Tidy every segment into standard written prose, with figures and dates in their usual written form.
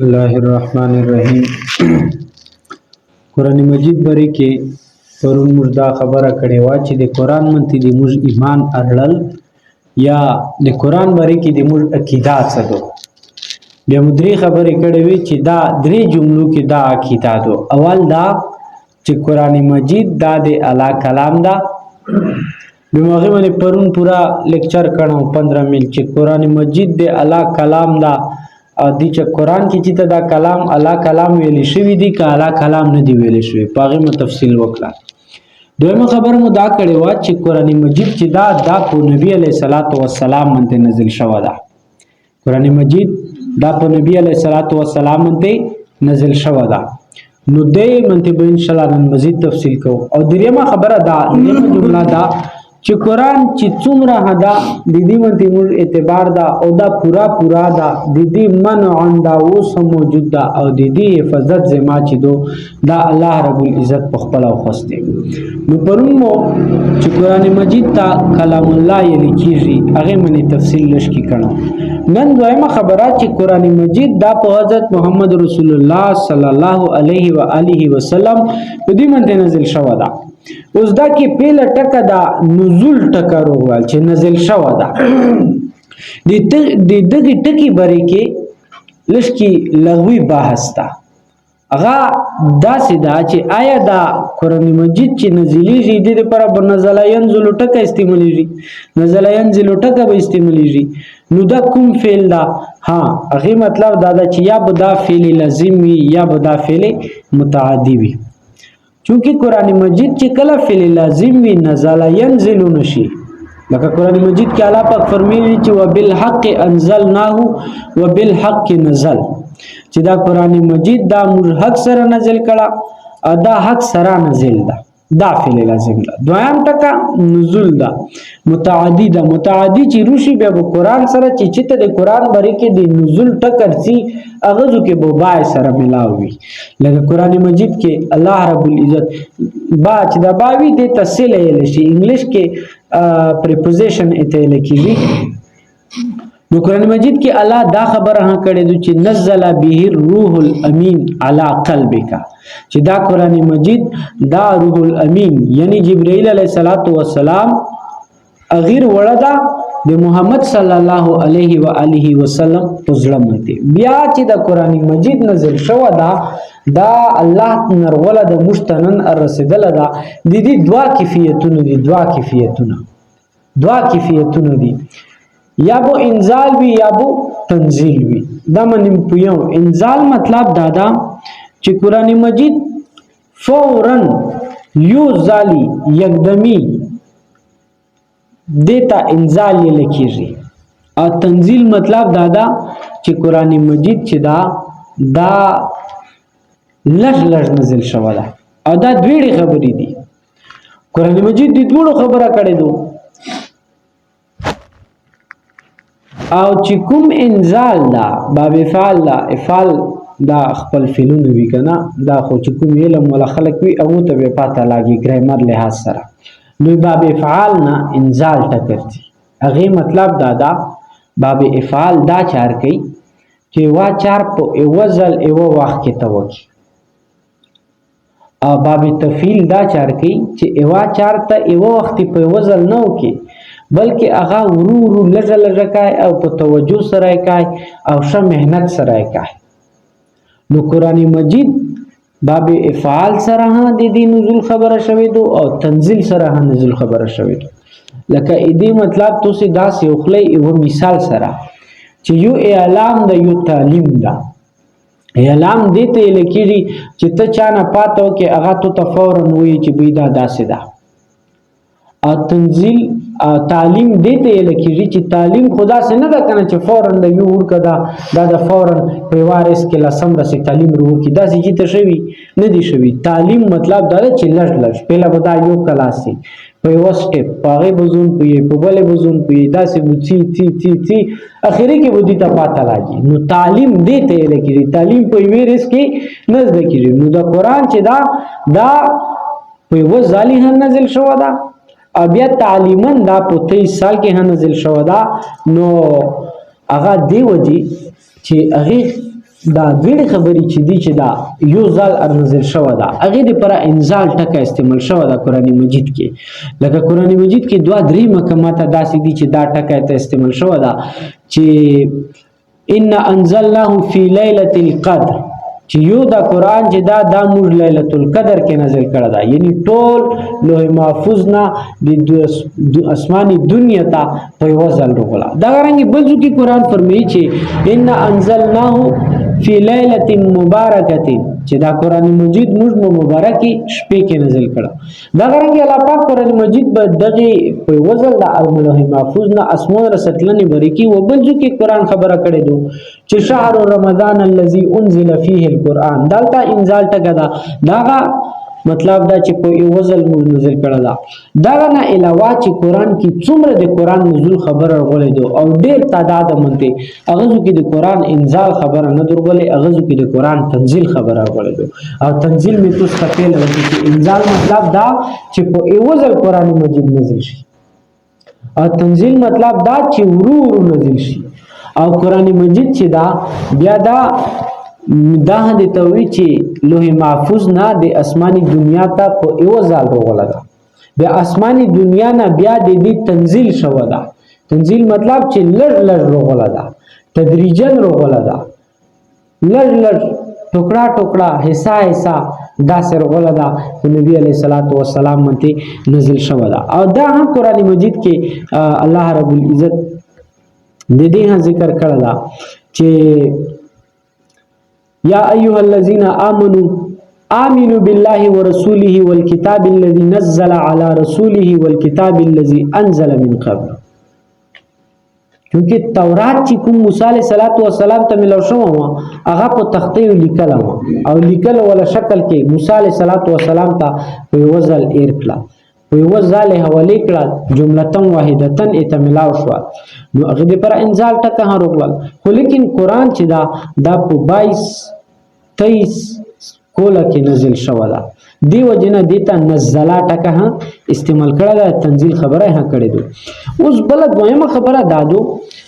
الله الرحمن الرحیم. قرآن مجید بری کې پرون موږ دا خبره کړې وه چې د قرآن منتې د موږ ایمان ارړل یا د قرآن بری کې د موږ عقیده څه ده. بیا مو درې خبرې کړې وې چې دا درې جملو کې دا عقیده ده. اول دا چې قرآن مجید دا د الله کلام ده. بیا هغې باندې پرون پورا لیکچر کړم 15 منټ چې قرآن مجید د الله کلام ده او دی چې قرآن کې چې ته دا کلام الله کلام ویلی شوي دي که الله کلام نه دی ویلی شوي، په هغې مو تفصیل وکړه. دویمه خبره مو دا کړې وه چې قرآن مجید چې دا په نبي علیه الصلاة والسلام باندې نازل شوی ده. قرآن مجید دا په نبي علیه الصلاة والسلام باندې نازل شوی ده. نو دې باندې به انشاءالله نن مزید تفصیل کوو. او دریمه خبره دا دریمه جمله دا چې قرآن چې څومره ده د دې باندې موږ اعتبار ده او دا پورا ده د دې منع دا اوس هم موجود ده او د دې حفاظت زما چې دو دا الله رب العزت په خپله وخوستی. نو پرون مو چې قرآن مجید ته کلام الله یلی کېږي هغې باندې تفصیل لږ کې کړم. نن دویمه خبره چې قرآن مجید دا په حضرت محمد رسول الله صلی الله علیه و آله وسلم په دې باندې نازل شوی ده. اوس دا کې پیله ټکه دا نزول ټکه روغوال چې نازل شوی ده. د دغې ټکې باره کې لږ کې لغوي بحث ده. هغه داسې ده چې آیا دا قرآن مجید چې نازلیږي د دې لپاره به نزل ینزل ټکه استعمالیږي، نزل ینزل ټکه به استعمالیږي. نو دا کوم فعل ده؟ ها هغې مطلب دا ده چې یا به دا فعل لازم وي یا به دا فعل متعدی وي. چونکه قرآن مجید چې کله فعل لازم وي نزل ینزل نشي. لکه قرآن مجید کې الله پاک فرمایي چې وبالحق انزلناه وبالحق نزل، چې دا قرآن مجید دا موږ حق سره نازل کړه او دا حق سره نازل ده، دا فعل لازم ده. دویم ټکه نزول ده، متعدی ده. متعدی چې روشي بیا به قرآن سره چې ته د قرآن باره کې د نزول ټکر سي اغزو کې به با سره ملاو وي. لکه قرآن مجید کې الله رب العزت با چې دا باوي د تصل یې شي انګلیش کې پریپوزیشن اته لیکي. نو قرآن مجید کې الله دا خبره هم کړې ده چې نزل به الروح الامین علی قلبک، چې دا قرآن مجید دا روح الامین یعنی جبرائیل علیه السلام اغیر وړه ده د محمد صلی الله علیه و آله وسلم په زړه باندې. بیا چې د قرآن مجید نازل شوی ده دا الله نرغله د موږ ته نن رسېدله ده. د دې دوه کیفیتونه دي یا بو انزال وي یا بو تنزیل وي. دا منیم پویو انزال مطلب دا ده چې قرآن مجید فوراً یو ځالي یکدمی دیتا انزال یې لیکيږي. او تنزیل مطلب دا ده چې قرآن مجید چې دا لږ نازل شوی ده. او دا دویړې خبرې دي. قرآن مجید د دوړو خبره کړې ده. او چې کوم انزال دا باب افعال دا افعال دا خپل فعلونه وي کنه، دا خو چې کوم علم ولا خلق وي هغه ته به پاته لاګي ګرامر لحاظ سره. نو باب افعال نه انزال ټکرتي. هغه مطلب دا باب افعال دا چار کوي چې وا چار په وزل ایو وخت کې توکی. او باب تفعیل دا چار کوي چې ایوا چار ته ایو وخت په وزل نه وکي بلکې هغه ورو لږه کوي او په توجه سره کوي او ښه مهنت سره کوي. نو قرآن مجید باب افعال سره هم د دې نزول خبره شوې ده او تنزیل سره هم نزول خبره شوې ده. لکه دې مطلب تاسو داسې وخلی یو مثال سره چې یو اعلام ده یو تعلیم ده. اعلام دې ته ویل کېږي چې ته چا نه پاته وکړې هغه ته فوراً وایي چې بوی دا داسې ده. او تنزیل تعلیم دې ته ویل کېږي چې تعلیم خو داسې نه ده که نه چې فوراً د یو ورکه ده دا د فوراً په یوه ورځ کې لسم رسې تعلیم وکړي، داسې چې ته شوي نه دي شوي. تعلیم مطلب دا ده چې لږ پهله به دا یو کلاس وي په یوه سټپ په هغې به ځون پوهېږي په بلې به ځون پوهېږي داسې به څي اخري کې به دې ته پاته لاګي. نو تعلیم دې ته ویل کېږي. تعلیم په یوې ورځ کې نه زده کېږي. نو د قرآن چې دا په یوه ځالي هم نازل شوی ده او بیا تعلیمن دا په 23 سال کې هم نازل شوی ده. نو هغه دی وجې چې هغې دا ډېرې خبرې چې دي چې دا یو ځل نازل شوی ده هغې دپاره انزال ټکه استعمال شوی ده قرآن مجید کې لکه قرآن مجید کې دوه درې مقاماته داسې دي چې دا ټکه ته استعمال شوی ده چې ان انزلناه فی لیلة القدر چې یو دا قرآن چې دا موږ لیلة القدر کې نازل کړی ده یعنی ټول لوح محفوظ نه د اسماني دنیا ته په یوه ځل راغله دغه رنګې بل ځای کې قرآن فرمایي چې ان انزلناه فی لیلة مبارکة چې دا قرآن مجید موږ مبارکې شپې کې نازل کړه دغه رنګې الله پاک قرآن مجید به دغې په یوه ځل د لوح محفوظ نه اسمان رسټلنې بری کړي و بل ځای کې قرآن خبره کړې ده چې شهر رمضان الذي انزل فيه القرآن دلته انزال ټکه ده دغه مطلب دا چې په یو ځل موږ نازل کړه ده دغه نه علاوه چې قرآن کې څومره د قرآن نزول خبره راغلې ده او ډېر تعداد منته هغه کې د قرآن انزال خبره نه درغلې هغه کې د قرآن تنزیل خبره راغلې ده او تنزیل می تاسو ته پیل ورته چې انزال مطلب دا چې په یو ځل قرآن مجید نازل شي او تنزیل مطلب دا چې ورو ورو نازل شي او قرآن مجید چې دا بیا دا د توی چې لوح محفوظ نه د اسماني دنیا ته په یو ځل راغله ده د اسماني دنیا نه بیا د دې تنزیل شوه ده تنزیل مطلب چې لږ لږ راغله ده تدریجا راغله ده لږ لږ ټوکړه ټوکړه حصہ حصہ داسې راغله ده چې نبی علیه الصلاۃ والسلام باندې نازل شوه ده او دا هم قرآن مجید کې الله رب العزت د دې ذکر کړی ده چې یا ایها الذین آمنوا بالله ورسوله والكتاب الذي نزل على رسوله والكتاب الذي انزل من قبل چونکه تورات چې کوم موسی علیه السلام ته ملو شو هغه په تختې لیکل او لیکل ولا شکل کې موسی علیه السلام ته په وزل ایر کړه په وزل حواله کړه جملتن واحدتن اتملاو شو نو هغه پر انزال ټکه هروغل خو لیکن قرآن چې دا په 22-23 کوله کې نازل شوی ده دیو جنا دیتا نزلا ټکه استعمال کړه دا تنزیل خبره ها کړې دو اوس بل دویمه خبره دادو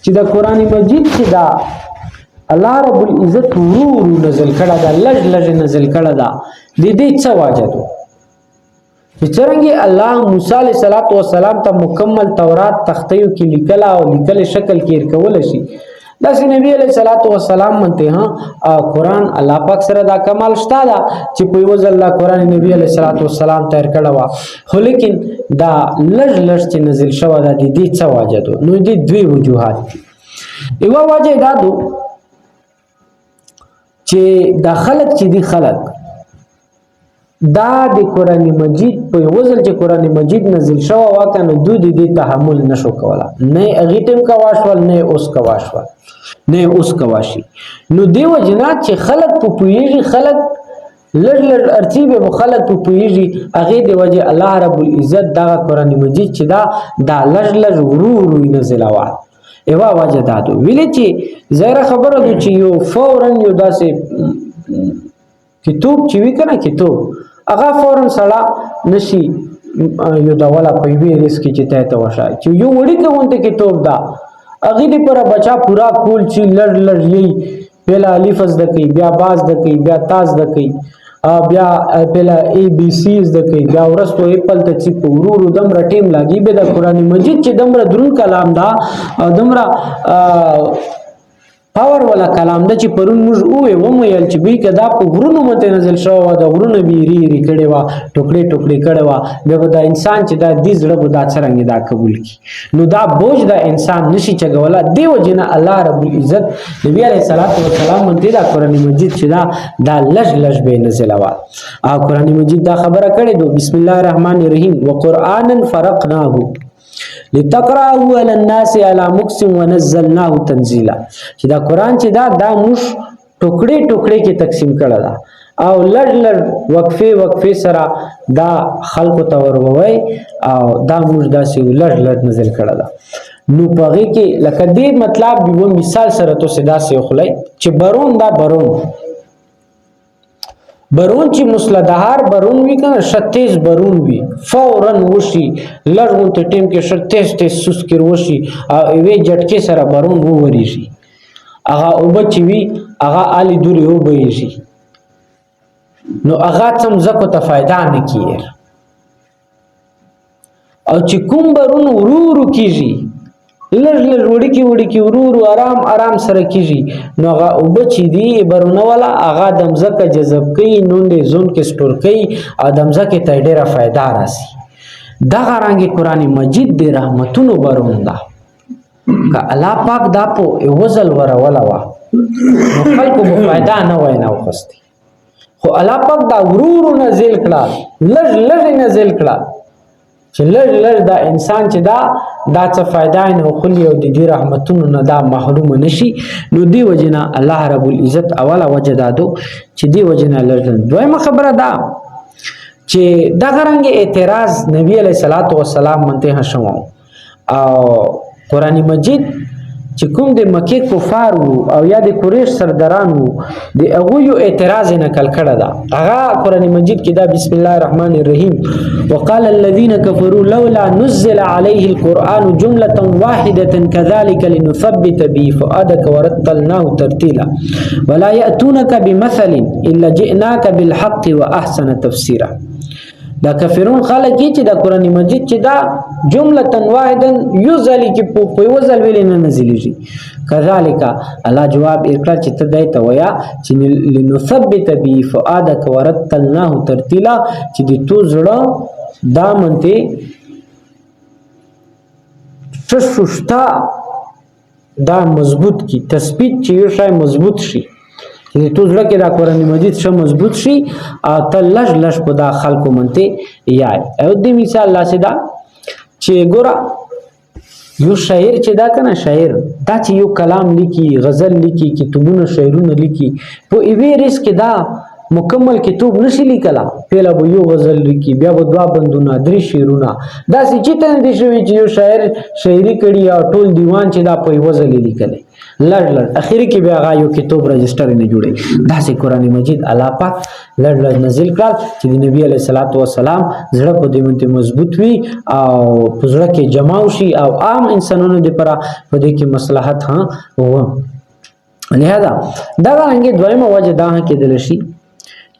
چې دا قرآن مجید چې دا الله رب العزت ورو نازل کړه دا لږ لږ نازل کړه دا د دې څه واجه دو چې څنګه الله موسی علیه السلام ته مکمل تورات تختیو کې لیکل او لیکل شکل کې کول شي دا نبی علیہ الصلوۃ والسلام منته قرآن الله پاک سره دا کمال شته دا چې په یو ځل قرآن نبی علیہ الصلوۃ والسلام تیر کړه وا خو لیکن دا لږ لږ چې نازل شو دا د دې څه واجه دو نو دې دوی وجوهات یو واجه دا دو چې دا خلق چې دی خلق دا د قرآن مجید په یو ځل چې قرآن مجید نازل شو واکنه دوی دې تحمل نشو کولا نه اغه ټیم کا واشول نه اوس کا واشول نه اوس کا واشي نو دیو جنات چې خلق په پویږي خلق لړ لړ ارتیبه په خلق په پویږي هغه دی وجه الله رب العزت دا قرآن مجید چې دا لړ لړ ورو ورو نازل وا ایوا وجه دادو ویل چې زهره خبره دو چې یو فورن یو داسې کتاب چې وی کنه کتاب هغه فورن سړه نشي یو دا ولا په وی ریسک چې ته وشای چې یو وړي کوونته کتاب دا اغه دې پر بچا پورا کول چې لړ لړ یي پهلا الف د کوي بیا باز د کوي بیا تاز د کوي بیا پهلا ای بی سیز د کوي بیا ورستو ایپل ته چې ورورو دم رټیم لاګي به د قرآن مجید چې دمره درون کلام دا دمره پاور والا کلام د چې پرون موږ وې ومایل چې به کدا په غرونو مته نازل شو د غرونو بیری ری کړي وا ټوکړي ټوکړي کړي وا به دا انسان چې دا دې زړه بودا څنګه دا قبول کی نو دا بوج دا انسان نشي چګولا دیو جن الله رب العزت نبی علیہ الصلوۃ والسلام باندې دا قرآن مجید چې دا لږ لږ به نازل وا قرآن مجید دا خبره کړي دو بسم الله الرحمن الرحیم وقرانا فرقناه لتقرأه على الناس على مكث ونزلناه تنزيلا چې دا قرآن چې دا موږ ټوکړي ټوکړي کې تقسیم کړل دا او لړ لړ وقفه سره دا خلکو ته ورغوي او دا موږ داسې لړ لړ نازل کړل دا نو پغې کې لکه دې مطلب یو مثال سره تو صدا سي خلای چې برون دا برون چې مسلدهار برون وی کنه 36 برون وی فورن وشي لړون ته ټیم کې 36 سوسکر وشي او وی جټکي سره برون ووري شي هغه اوبه چې وي هغه آلی دورې وبهیږي نو هغه څه مځکو ته فایده نه کیږي او چې کوم برون ورو ورو کیږي لږ لږ وړي ورو ورو آرام سره کیږي نو هغه اوبه چې دي برونه والا هغه د مځکه جذب کوي نوندې زون کې سټور کوي او د مځکې ته ډېره فایده راسي دغه رنګ قرآن مجید د رحمتونو برون ده که الله پاک دا په وزل وروله وه نو خلکو به فایده نه وای نه وخستې خو الله پاک دا ورو ورو نازل کړه لږ لږ نازل کړه چې لږ لږ دا انسان چې دا څه فایده نه وخلي او د دې رحمتونو نه دا محروم نشي نو دی وجنه الله رب العزت اوله وجه دادو چې دی وجنه لږ دویمه خبره ده چې دغه رنګ اعتراض نبی علیه الصلاۃ والسلام منته شوم او قرآن مجید چې کوم د مکې کفار او یا د قریش سرداران د هغه یو اعتراض نقل کړه دا هغه قرآن مجید کې دا بسم الله الرحمن الرحیم وقال الذين كفروا لولا نزل عليه القرآن جملة واحدة كذلك لنثبت به فؤادك ورتلناه ترتيلا ولا يأتونك بمثل إلا جئناك بالحق وأحسن تفسيرا دا کافرون خلک چې دا قرآن مجید چې دا جمله واحدا یو ځل کې په یو ځل ویل نه نازلېږي کذالک الله جواب ورکړ چې ته دای ته ویا چې لنثبت به فؤادك ورتلناه ترتیلا چې د تو زړه دا منته ششتا دا مضبوط کی تثبیت چې یو شای مضبوط شي چې تو زړه کې دا قرآن مجید شه مضبوط شي او ته لږ لږ په دا خلکو منته یای او د مثال الله سدا چې ګوره یو شاعر چې دا کنه شاعر دا چې یو کلام لیکي غزل لیکي کتابونه شعرونه لیکي په ایوي ریس کې دا مکمل کتاب نشي لیکلا پیله به یو غزل لیکي بیا به دوا بندونه درې شعرونه دا چې ته دې شوی چې یو شاعر شاعري کړي او ټول دیوان چې دا په یو غزل لیکلی لړ لړ اخیری کې بیا هغه یو کتاب رجسټر نه جوړي دا سه قرآن مجید الله پاک لړ لړ نازل کړ چې د نبی علیه الصلاۃ والسلام زړه په دې منته مضبوط وي او په زړه کې جمع شي او عام انسانانو لپاره په دې کې مصلحت ها و لہذا دا رنګ دویمه وجه دا کې دلشي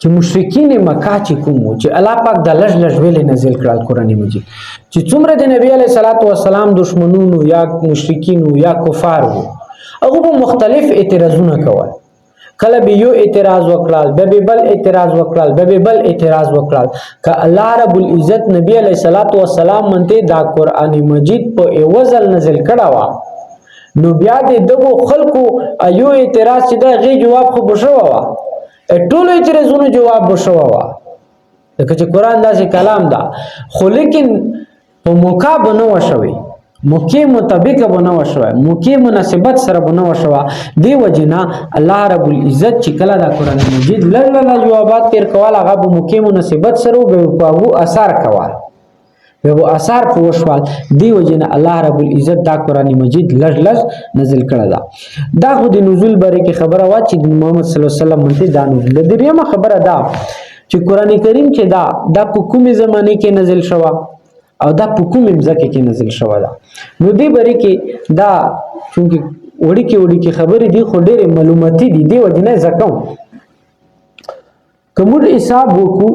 چې مشرکین مکه چې کوم چې الله پاک د لږ لږ ویل نازل کړل قرآن مجید چې څومره د نبی علیه الصلاۃ والسلام دشمنونو یا مشرکین یا کفار وو هغه مختلف اعتراضونه کول کله به یو اعتراض وکړل به بل اعتراض وکړل به بل اعتراض وکړل ک الله رب العزت نبی علیه الصلاۃ والسلام منته دا قرآن مجید په ایوزل نازل کړه وا نو بیا دغه خلکو ایو اعتراض چې دا غي جواب خو بشو وا ټول اعتراضونو جواب بشو وا لکه چې قرآن داسې کلام دا خو لیکن په موقع بنو شوی موقع مطابق بنو شوی موقع مناسبت سره بنو شوی دی وجنا الله رب العزت چې کله دا قرآن مجید لړ جوابات تیر کول هغه په موقع مناسبت سره به په اثر کول به اثر په وشوال دی وجنا الله رب العزت دا قرآن مجید لړ نازل کړه دا خو د نزول باره کې خبره وا چې محمد صلی الله علیه وسلم منته دا نزول د دې خبره ده چې قرآن کریم چې دا په کومه زمانه کې نازل شوه او دا په کومه ځکه کې نازل شوه دا نو دې باره کې دا چونکه وړي کې خبرې دي خو ډېرې معلوماتي دي دی وجنه زکم کوم حساب وکړو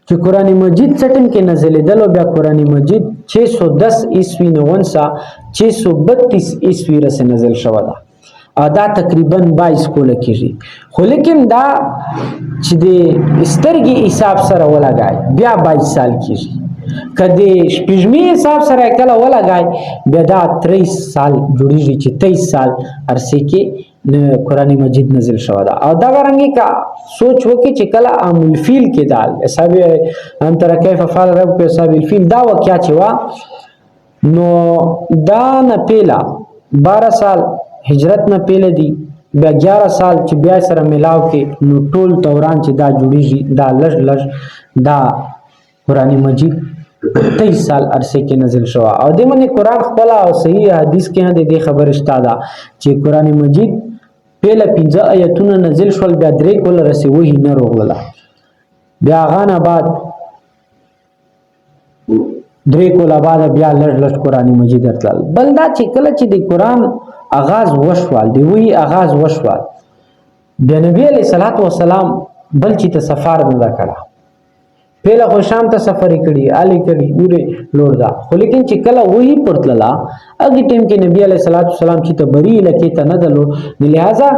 چې قرآن مجید څټن کې نازل دل او بیا قرآن مجید 610 عیسوی نه ونسا 632 عیسوی رس نازل شوه دا دا تقریبا 22 کوله کېږي خو لیکن دا چې د سترګې حساب سره ولګای بیا 22 سال کېږي کدی شپږمې حساب سره کله ولګای بیا دا 30 سال جوړیږي چې 23 سال عرصه کې قرآن مجید نازل شوه دا او دا رنګي کا سوچ وکي چې کله عام الفیل کې دال حساب انتر کیف فعل رب په حساب الفیل دا وکیا چې وا نو دا نه پیلا 12 سال هجرت نه پیله دي بیا 11 سال چې بیا سره ملاو کې نو ټول دوران چې دا جوړیږي دا لږ دا قرآن مجید 23 سال عرصه کې نازل شو او د منی قرآن خپل او صحیح حدیث کې د خبر شته دا چې قرآن مجید پیله 15 آیتونه نازل شول بیا درې کول رسي وਹੀ نه روغله بیا غانه بعد درې کول بعد بیا لږ قرآن مجید اتل بل دا چې کله چې د قرآن آغاز وشوال دی وی آغاز وشوال بیا نبی علیہ الصلوۃ والسلام بل چې ته سفر نه کړه پهله خو شام ته سفر کړي علي کړي ګوره لور دا خو لیکن چې کله وਹੀ پرتللا اګه ټیم کې نبی علیہ الصلوۃ والسلام چې ته بری لکه ته نه دلو لہذا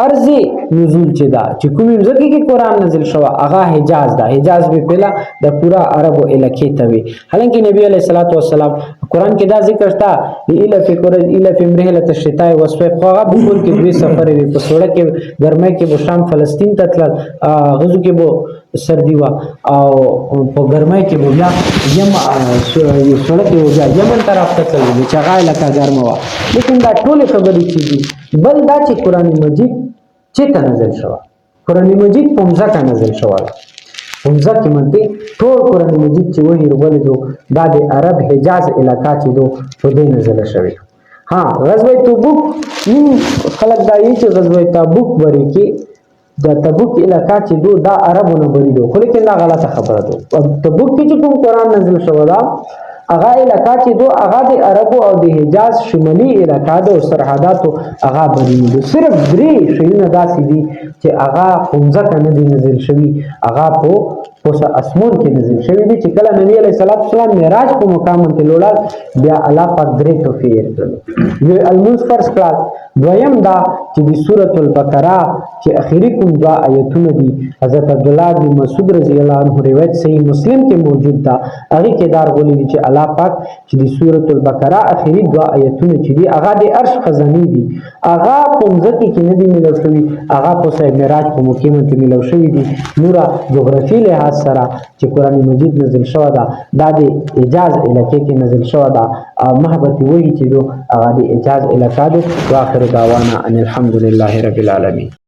ارض نزول چې دا چې کومې ځکه کې قران نازل شو هغه حجاز دا حجاز به پهلا د پورا عربو علاقې ته وي حالانکه نبی علیہ الصلوۃ والسلام قران کې دا ذکر تا اله فکر اله فمرهله الشتاء وصف هغه بقول کې دوی سفر وي په سوړه کې ګرمه کې بو شام فلسطین ته تل غزو کې بو سردی وا او په ګرمه کې بو بیا سوړه کې بو بیا یمن طرف ته تلل چې هغه علاقہ ګرمه وا لیکن دا ټول خبرې چې بل دا چې قران مجید چې ته نازل شو قران مجید په ځکه نازل شو همزه کې منته ټول قران مجید چې وਹੀ ورولدو دا د عرب حجاز علاقہ چې دو په دې نازل شوی ها غزوه تبوک نیم خلک دا یې چې غزوه تبوک بری کې د تبوک علاقہ چې دو دا عربونه بری دو خو لیکن دا غلطه خبره ده تبوک کې چې کوم قران نازل شو دا هغه علاقہ چې دو هغه د عربو او د حجاز شمالي علاقہ د سرحداتو هغه بری دو صرف درې شیونه داسې دي چې هغه همزه کنه دي نازل شوی هغه په اسمون کې نازل شوی دي چې کله نبی علیہ الصلوۃ والسلام معراج په مقام ته لوړل بیا الله پاک درې توفیق ورکړي یو الموس فرض کړ دویم دا چې د سورۃ البقره چې اخیری کوم دوا آیتونه دي حضرت عبد الله بن مسعود رضی الله عنه روایت صحیح مسلم کې موجود ده هغه کې دار غولي چې الله پاک چې د سورۃ البقره اخیری دوا آیتونه چې دي هغه د عرش خزانه دي هغه په ځکه کې نه دي ملو شوی هغه په صحیح معراج په مقام ته ملو شوی دي نورا جغرافي له سره چې قران مجید نازل شو دا د اجاز علاقې کې نازل شو دا محبت وی چې دو هغه د اجاز علاقې د اخر دعوانا ان الحمد لله رب العالمین